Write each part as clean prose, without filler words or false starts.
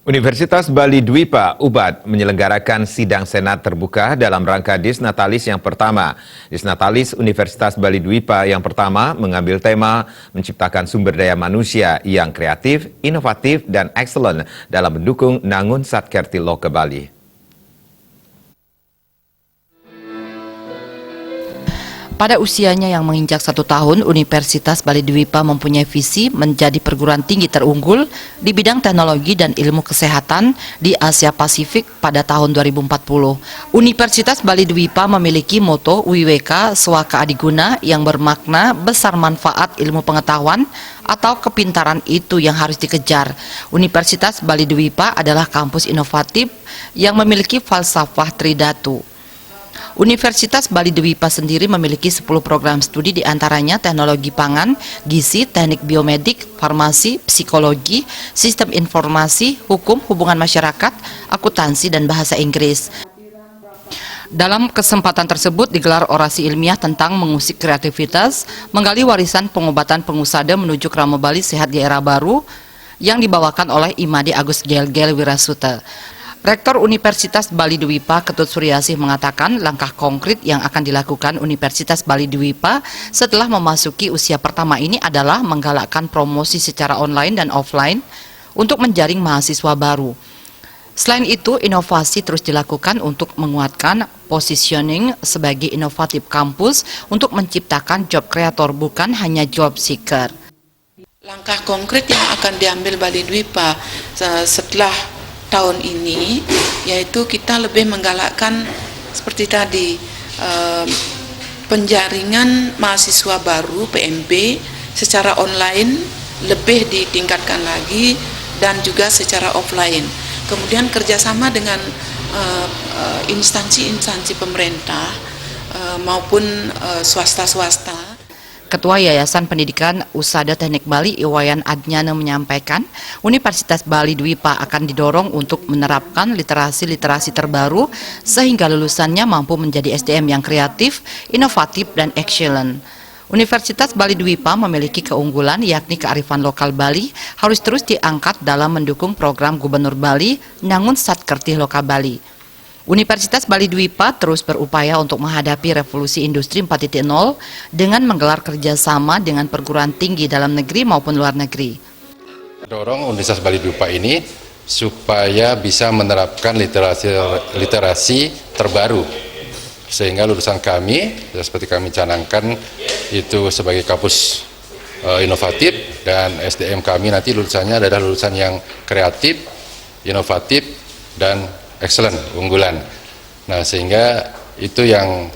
Universitas Bali Dwipa, Ubat, menyelenggarakan sidang senat terbuka dalam rangka Disnatalis yang pertama. Disnatalis Universitas Bali Dwipa yang pertama mengambil tema menciptakan sumber daya manusia yang kreatif, inovatif, dan excellent dalam mendukung Nangun Satkerti Loka Bali. Pada usianya yang menginjak 1 tahun, Universitas Bali Dwipa mempunyai visi menjadi perguruan tinggi terunggul di bidang teknologi dan ilmu kesehatan di Asia Pasifik pada tahun 2040. Universitas Bali Dwipa memiliki moto WIWK Swaka Adiguna yang bermakna besar manfaat ilmu pengetahuan atau kepintaran itu yang harus dikejar. Universitas Bali Dwipa adalah kampus inovatif yang memiliki falsafah Tridatu. Universitas Bali Dwipa sendiri memiliki 10 program studi, diantaranya teknologi pangan, gizi, teknik biomedik, farmasi, psikologi, sistem informasi, hukum, hubungan masyarakat, akuntansi, dan bahasa Inggris. Dalam kesempatan tersebut digelar orasi ilmiah tentang mengusik kreativitas, menggali warisan pengobatan pengusada menuju Krama Bali Sehat di Era Baru yang dibawakan oleh Imade Agus Gel-Gel Wirasuta. Rektor Universitas Bali Dwipa Ketut Suryasih mengatakan langkah konkret yang akan dilakukan Universitas Bali Dwipa setelah memasuki usia pertama ini adalah menggalakkan promosi secara online dan offline untuk menjaring mahasiswa baru. Selain itu, inovasi terus dilakukan untuk menguatkan positioning sebagai inovatif kampus untuk menciptakan job creator, bukan hanya job seeker. Langkah konkret yang akan diambil Bali Dwipa setelah tahun ini, yaitu kita lebih menggalakkan seperti tadi penjaringan mahasiswa baru PMB secara online lebih ditingkatkan lagi dan juga secara offline. Kemudian kerjasama dengan instansi-instansi pemerintah maupun swasta-swasta. Ketua Yayasan Pendidikan Usada Teknik Bali Iwayan Adnyana menyampaikan, Universitas Bali Dwipa akan didorong untuk menerapkan literasi-literasi terbaru sehingga lulusannya mampu menjadi SDM yang kreatif, inovatif, dan excellent. Universitas Bali Dwipa memiliki keunggulan yakni kearifan lokal Bali harus terus diangkat dalam mendukung program Gubernur Bali Nangun Satkerti Loka Bali. Universitas Bali Dwipa terus berupaya untuk menghadapi revolusi industri 4.0 dengan menggelar kerjasama dengan perguruan tinggi dalam negeri maupun luar negeri. Dorong Universitas Bali Dwipa ini supaya bisa menerapkan literasi terbaru, sehingga lulusan kami, seperti kami canangkan, itu sebagai kampus inovatif, dan SDM kami nanti lulusannya adalah lulusan yang kreatif, inovatif, dan excellent, unggulan. Nah, sehingga itu yang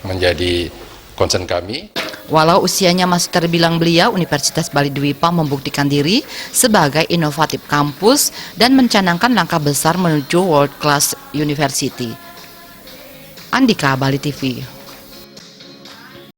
menjadi concern kami. Walau usianya masih terbilang belia, Universitas Bali Dwipa membuktikan diri sebagai inovatif kampus dan mencanangkan langkah besar menuju world class university. Andika, Bali TV.